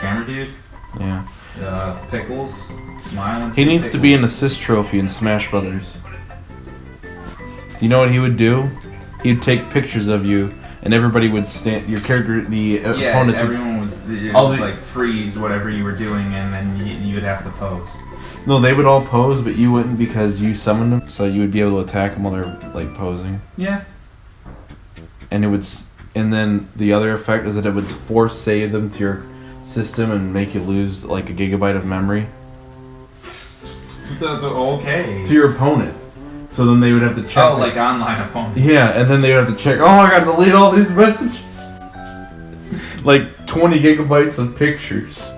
Camera Dude. Yeah. Pickles. Smiling. He needs to be an assist trophy in Smash Brothers. Do you know what he would do? He'd take pictures of you, and everybody would stand. Your character, the opponents. Everyone would like freeze whatever you were doing, and then you would have to pose. No, they would all pose, but you wouldn't because you summoned them, so you would be able to attack them while they're like posing. Yeah. And it would, and then the other effect is that it would force save them to your system and make you lose like a gigabyte of memory. Okay. To your opponent. So then they would have to check. Oh, like online opponents. Yeah, and then they would have to check. Oh, I got to delete all these messages. Like 20 gigabytes of pictures.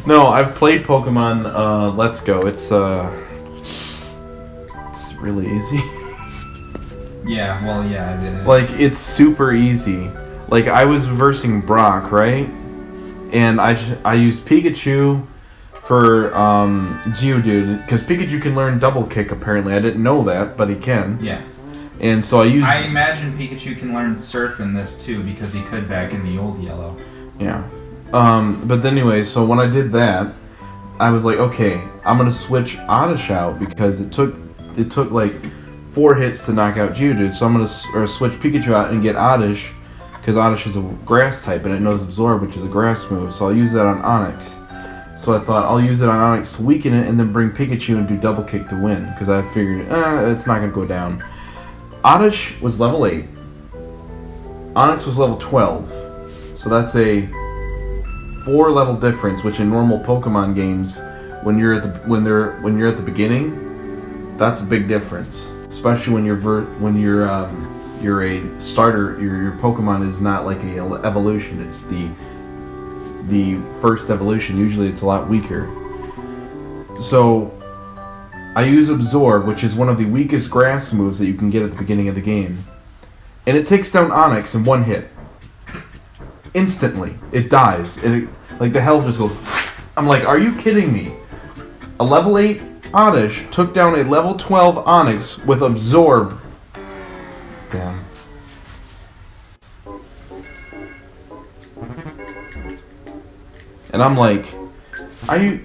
No, I've played Pokemon Let's Go. It's really easy. Yeah, well, yeah, I did. Like, it's super easy. Like, I was versing Brock, right? And I used Pikachu for Geodude, because Pikachu can learn Double Kick, apparently. I didn't know that, but he can. Yeah. And so I used... I imagine Pikachu can learn Surf in this, too, because he could back in the old Yellow. Yeah. But anyway, so when I did that, I was like, okay, I'm gonna switch Oddish out because it took like 4 hits to knock out Geodude. So I'm gonna switch Pikachu out and get Oddish because Oddish is a grass type and it knows Absorb, which is a grass move. So I'll use that on Onix. So I thought I'll use it on Onix to weaken it and then bring Pikachu and do Double Kick to win because I figured it's not gonna go down. Oddish was level 8. Onix was level 12. So that's a 4 level difference, which in normal Pokemon games, when you're at the beginning, that's a big difference. Especially when you're a starter, your Pokemon is not like a evolution. It's the first evolution. Usually, it's a lot weaker. So I use Absorb, which is one of the weakest grass moves that you can get at the beginning of the game, and it takes down Onix in 1 hit. Instantly, it dies. Like the health just goes. I'm like, are you kidding me? A level 8 Oddish took down a level 12 Onix with Absorb. Damn. And I'm like,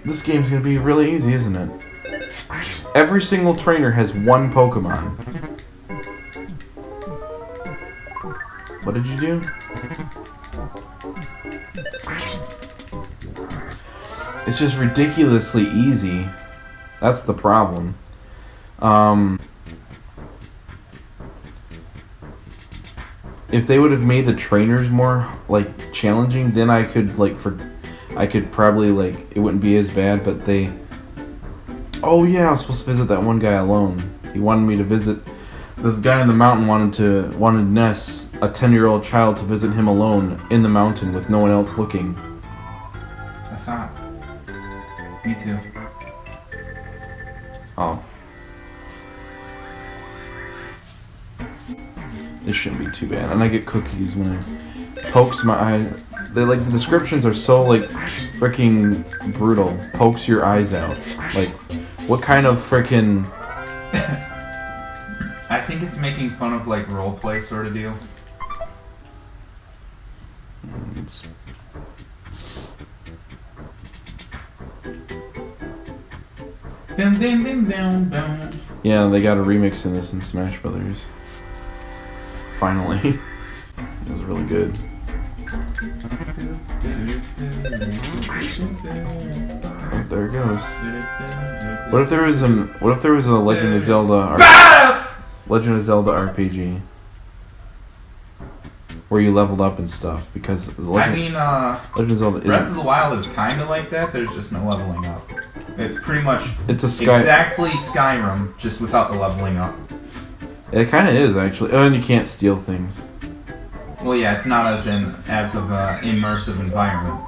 this game's gonna be really easy, isn't it? Every single trainer has 1 Pokemon. What did you do? It's just ridiculously easy. That's the problem. If they would have made the trainers more like challenging, then I could probably like it wouldn't be as bad. But they. Oh yeah, I was supposed to visit that one guy alone. He wanted me to visit. This guy in the mountain wanted Ness, a 10-year-old child, to visit him alone in the mountain with no one else looking. That's hot. Me too. Oh. This shouldn't be too bad. And I get cookies when it pokes my eye. The descriptions are so like freaking brutal. Pokes your eyes out. Like, what kind of freaking... I think it's making fun of like roleplay sort of deal. It's... Bim, bim, bim, bim, bim. Yeah, they got a remix in this in Smash Brothers. Finally. It was really good. Oh, there it goes. What if there was a Legend of Zelda Legend of Zelda RPG where you leveled up and stuff? Because Legend of Zelda Breath of the Wild is kind of like that. There's just no leveling up. It's pretty much exactly Skyrim, just without the leveling up. It kind of is actually. Oh, and you can't steal things. Well, yeah, it's not as of an immersive environment.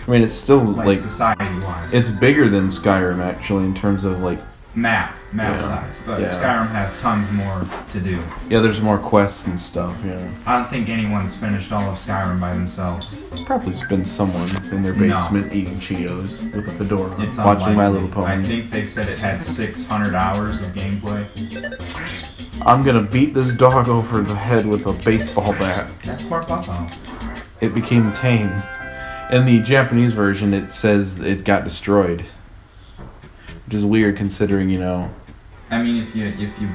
I mean, it's still like society-wise. It's bigger than Skyrim actually in terms of like map Yeah. size, but Yeah. Skyrim has tons more to do. Yeah, there's more quests and stuff, yeah. I don't think anyone's finished all of Skyrim by themselves. Probably been someone in their No. basement eating Cheetos with a fedora, It's watching My unlikely. Little Pony. I think they said it had 600 hours of gameplay. I'm gonna beat this dog over the head with a baseball bat. That poor puppo. It became tame. In the Japanese version, it says it got destroyed. Which is weird considering, you know... I mean, if you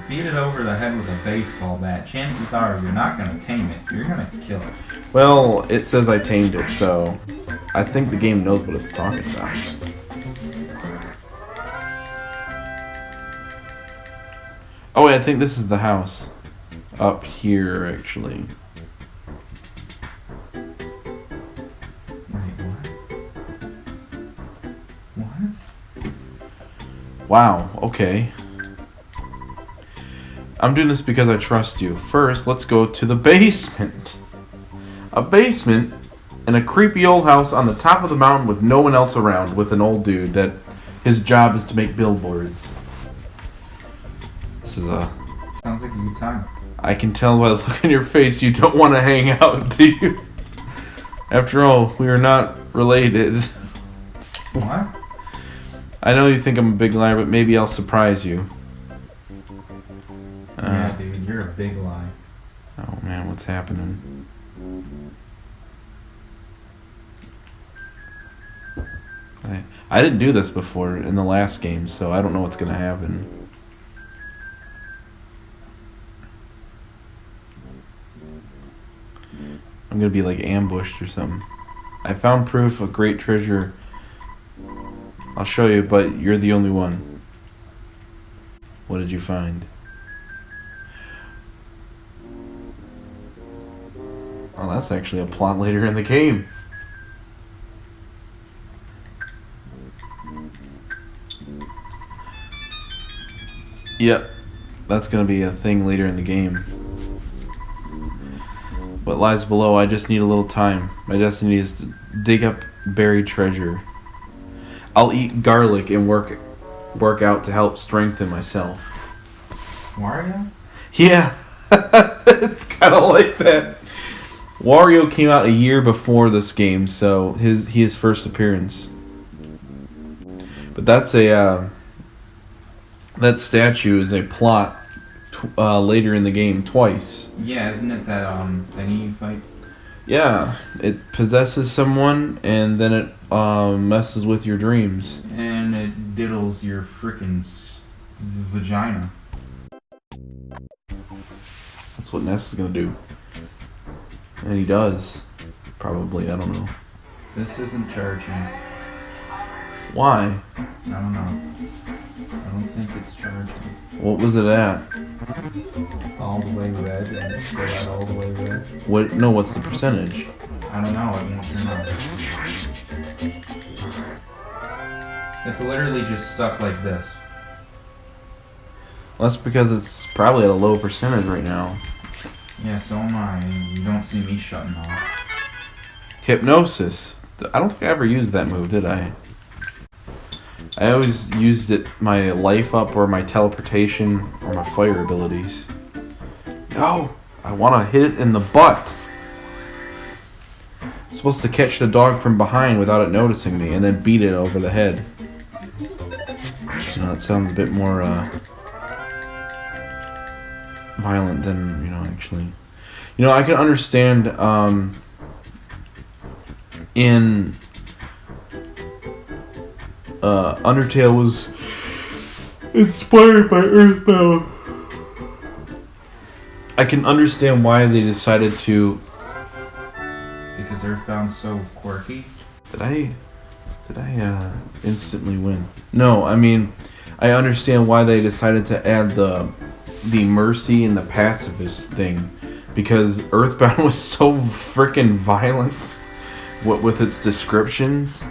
beat it over the head with a baseball bat, chances are you're not gonna tame it. You're gonna kill it. Well, it says I tamed it, so... I think the game knows what it's talking about. Oh wait, I think this is the house. Up here, actually. Wait, what? What? Wow, okay. I'm doing this because I trust you. First, let's go to the basement. A basement in a creepy old house on the top of the mountain with no one else around, with an old dude that his job is to make billboards. This is a... Sounds like a good time. I can tell by the look on your face you don't want to hang out, do you? After all, we are not related. What? I know you think I'm a big liar, but maybe I'll surprise you. Yeah, dude, you're a big lie. Oh man, what's happening? I didn't do this before in the last game, so I don't know what's gonna happen. I'm gonna be like ambushed or something. I found proof of great treasure. I'll show you, but you're the only one. What did you find? Oh, that's actually a plot later in the game. Yep, that's gonna be a thing later in the game. What lies below, I just need a little time. My destiny is to dig up buried treasure. I'll eat garlic and work out to help strengthen myself. Wario? Yeah, it's kind of like that. Wario came out a year before this game, so his first appearance. But that's a that statue is a plot later in the game twice. Yeah, isn't it that thing you fight? Yeah, it possesses someone and then it messes with your dreams. And it diddles your frickin' vagina. That's what Ness is gonna do. And he does. Probably, I don't know. This isn't charging. Why? I don't know. I don't think it's charging. What was it at? All the way red and it's still at all the way red. What? No, what's the percentage? I don't know, it won't turn on. It's literally just stuck like this. Well, that's because it's probably at a low percentage right now. Yeah, so am I. You don't see me shutting off. Hypnosis. I don't think I ever used that move, did I? I always used it my life up or my teleportation or my fire abilities. No! I want to hit it in the butt. I'm supposed to catch the dog from behind without it noticing me and then beat it over the head. You know, it sounds a bit more violent than, you know, actually. You know, I can understand in Undertale was inspired by Earthbound. I can understand why they decided to. Because Earthbound's so quirky. Did I instantly win? No, I mean, I understand why they decided to add the mercy and the pacifist thing, because Earthbound was so freaking violent with its descriptions,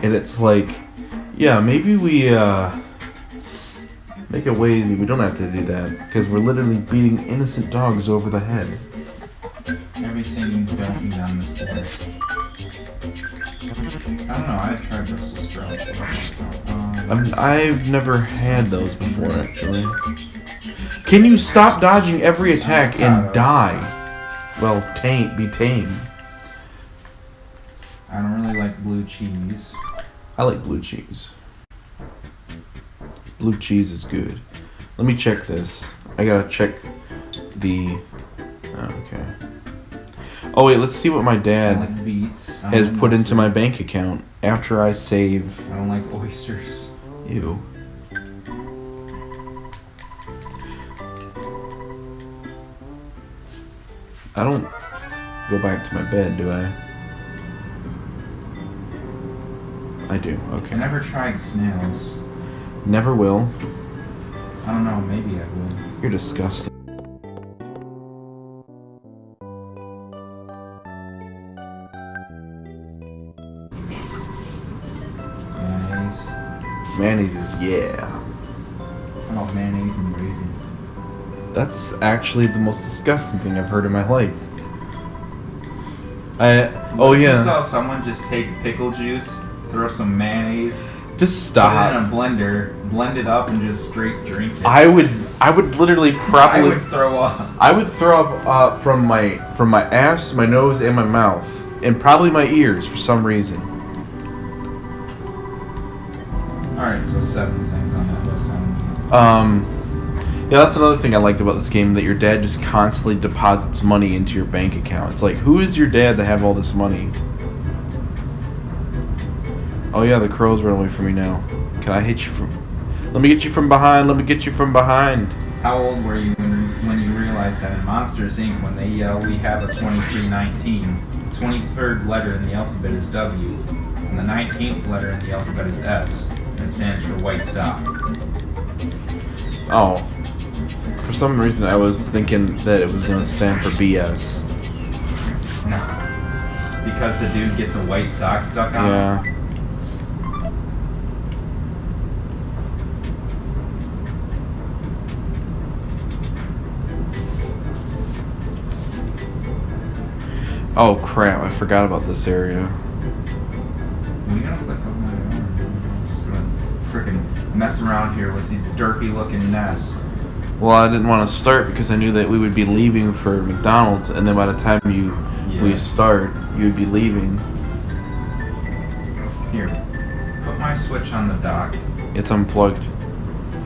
and it's like, yeah, maybe we make a way we don't have to do that, because we're literally beating innocent dogs over the head. Everything you don't need on this list. I don't know, I'd try Brussels sprouts. So I've never had those before, actually. Can you stop dodging every attack and die? Well, be tame. I don't really like blue cheese. I like blue cheese. Blue cheese is good. Let me check this. I gotta check the... Oh, okay. Oh wait, let's see what my I dad like beets. I has don't put like into my mustard. bank account after I save... I don't like oysters. Ew. I don't go back to my bed, do I? I do, I okay. never tried snails. Never will. I don't know, maybe I will. You're disgusting. Mayonnaise. Mayonnaise is yeah. How about mayonnaise and raisins? That's actually the most disgusting thing I've heard in my life. Oh If you yeah. saw someone just take pickle juice, throw some mayonnaise, Just put it in stop. a blender, blend it up, and just straight drink it. I would literally I probably would throw up. I would throw up from my ass, my nose, and my mouth, and probably my ears for some reason. Alright, so 7 things on that list. Yeah, that's another thing I liked about this game, that your dad just constantly deposits money into your bank account. It's like, who is your dad to have all this money? Oh yeah, the crows run away from me now. Can I hit you from... Let me get you from behind, let me get you from behind. How old were you when you realized that in Monsters Inc., when they yell, we have a 2319, the 23rd letter in the alphabet is W, and the 19th letter in the alphabet is S, and it stands for white sock. Oh. For some reason I was thinking that it was going to stand for BS. No. Because the dude gets a white sock stuck on him? Yeah. Oh crap, I forgot about this area. Well, you gotta click on my arm. I'm just gonna frickin' mess around here with the derpy looking nest. Well, I didn't want to start because I knew that we would be leaving for McDonald's, and then by the time we start, you would be leaving. Here, put my switch on the dock. It's unplugged.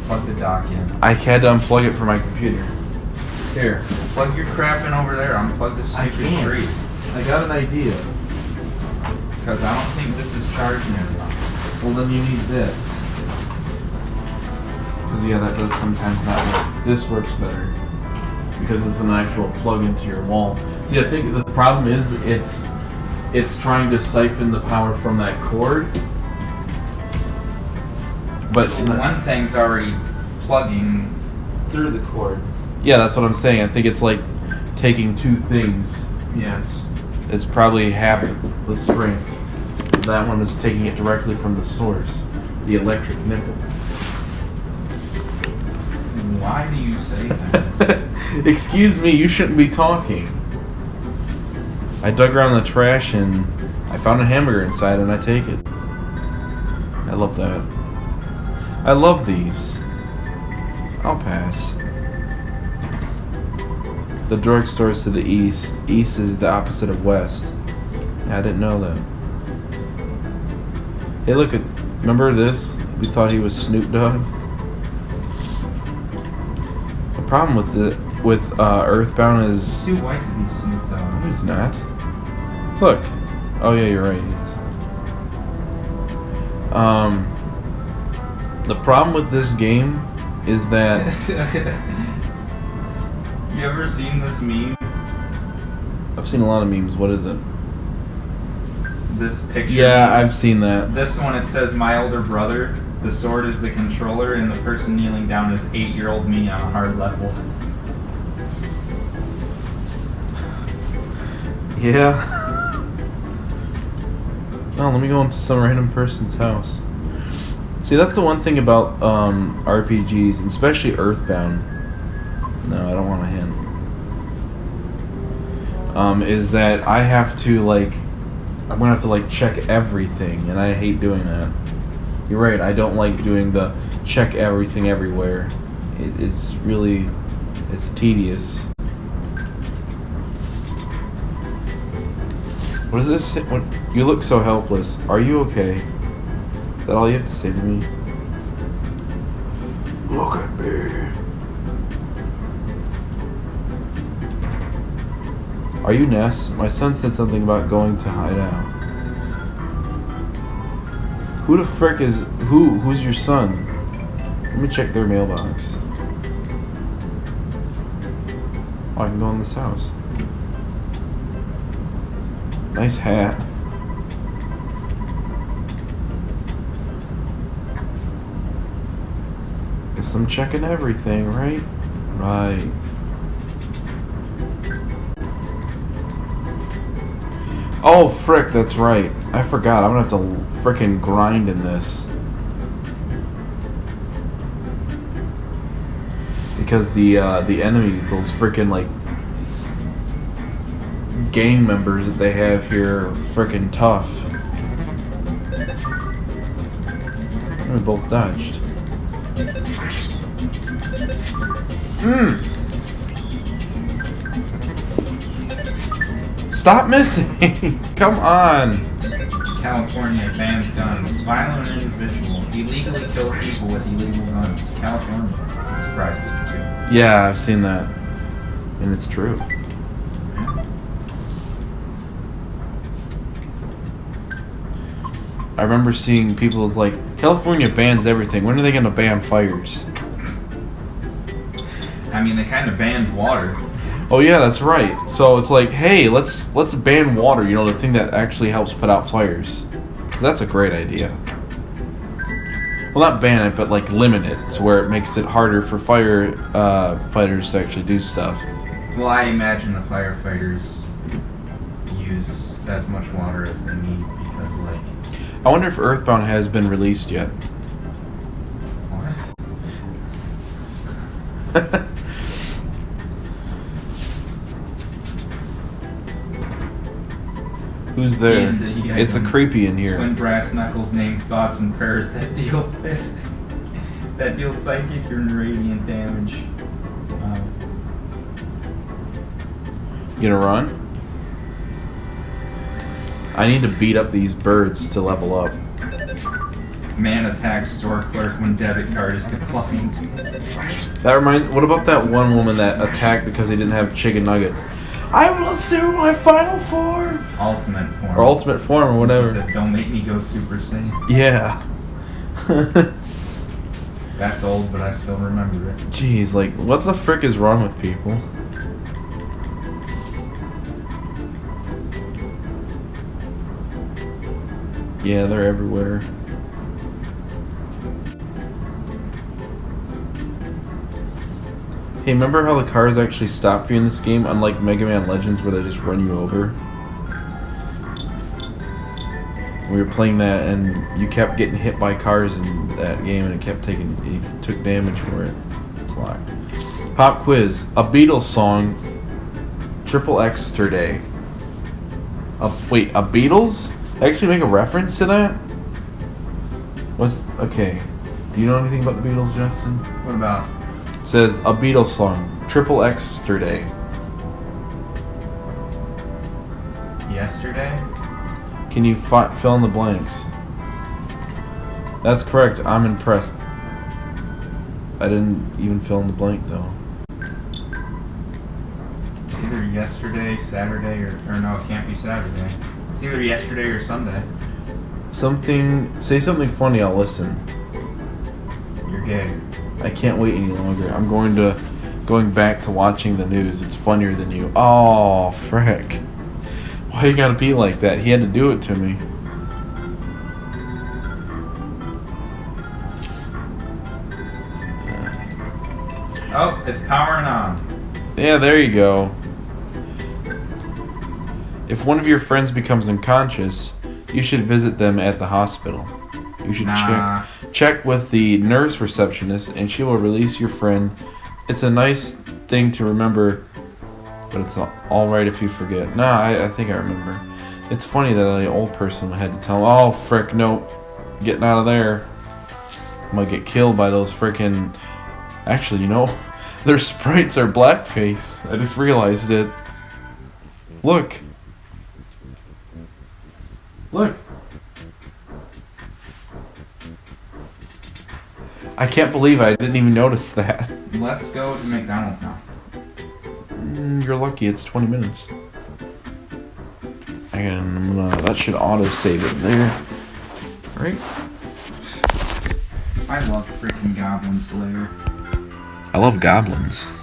Plug the dock in. I had to unplug it from my computer. Here. Plug your crap in over there. Unplug the I stupid can't. tree. I got an idea. Because I don't think this is charging enough. Well, then you need this. Because, yeah, that does sometimes not work. This works better. Because it's an actual plug into your wall. See, I think the problem is it's trying to siphon the power from that cord. But One thing's already plugging through the cord. yeah, that's what I'm saying. I think it's like taking two things. Yes. It's probably half the strength. That one is taking it directly from the source, the electric nipple. Why do you say things? Excuse me, you shouldn't be talking. I dug around the trash and I found a hamburger inside and I take it. I love that. I love these. I'll pass. The drugstore is to the east. East is the opposite of west. Yeah, I didn't know that. Hey, look, remember this? We thought he was Snoop Dogg. The problem with Earthbound is He's too white to be Snoop no, Dogg. he's not. Look. Oh yeah, you're right. He is. The problem with this game is that You ever seen this meme? I've seen a lot of memes. What is it? This picture? Yeah, I've seen that. This one, it says, my older brother, the sword is the controller, and the person kneeling down is 8-year-old me on a hard level. Yeah. Oh, let me go into some random person's house. See, that's the one thing about RPGs, and especially Earthbound. No, I don't want a hint. Is that I have to I'm gonna have to check everything, and I hate doing that. You're right. I don't like doing the check everything everywhere. It is really, it's tedious. What does this say? What? You look so helpless. Are you okay? Is that all you have to say to me? Look at me. Are you Ness? My son said something about going to hide out. Who the frick is... Who's your son? Let me check their mailbox. Oh, I can go in this house. Nice hat. Guess I'm checking everything, right? Right. Oh, frick, that's right. I forgot. I'm gonna have to frickin' grind in this. Because the enemies, those frickin' like gang members that they have here, are frickin' tough. We both dodged. Stop missing! Come on! California bans guns. Violent individual illegally kills people with illegal guns. California. Surprise, Pikachu. Yeah, I've seen that. And it's true. I remember seeing people like, California bans everything. When are they gonna ban fires? I mean, they kind of banned water. Oh yeah, that's right. So it's like, hey, let's ban water. You know, the thing that actually helps put out fires. 'Cause that's a great idea. Well, not ban it, but like limit it to where it makes it harder for fighters to actually do stuff. Well, I imagine the firefighters use as much water as they need because, like... I wonder if Earthbound has been released yet. What? Who's there? And, It's a creepy in here. Twin brass knuckles named thoughts and prayers that deal that deal psychic and radiant damage. You gonna run? I need to beat up these birds to level up. Man attacks store clerk when debit card is declined. That reminds. What about that one woman that attacked because they didn't have chicken nuggets? I will assume my final form. Ultimate form. Or ultimate form or whatever. He said, don't make me go Super Saiyan. Yeah. That's old, but I still remember it. Jeez, like, what the frick is wrong with people? Yeah, they're everywhere. Hey, remember how the cars actually stop for you in this game, unlike Mega Man Legends where they just run you over? We were playing that and you kept getting hit by cars in that game and you took damage for it. It's locked. Pop quiz. A Beatles song, Triple X-Terday. Wait, a Beatles? They actually make a reference to that? Okay. Do you know anything about the Beatles, Justin? What about? It says a Beatles song, Triple X-Terday. Yesterday? Can you fill in the blanks? That's correct. I'm impressed. I didn't even fill in the blank though. It's either yesterday, Saturday, or no, it can't be Saturday. It's either yesterday or Sunday. Say something funny, I'll listen. You're gay. I can't wait any longer. I'm going back to watching the news. It's funnier than you. Oh, frick. Why you gotta be like that? He had to do it to me. Oh, it's powering on. Yeah, there you go. If one of your friends becomes unconscious, you should visit them at the hospital. You should check with the nurse receptionist and she will release your friend. It's a nice thing to remember, but it's alright if you forget. Nah, I think I remember. It's funny that an old person had to tell him, oh frick, nope, getting out of there. I'm gonna get killed by those freaking. Actually, you know, their sprites are blackface. I just realized it. Look. Look. I can't believe I didn't even notice that. Let's go to McDonald's now. You're lucky. It's 20 minutes. And I'm gonna. That should auto save it there. Right. I love freaking Goblin Slayer. I love goblins.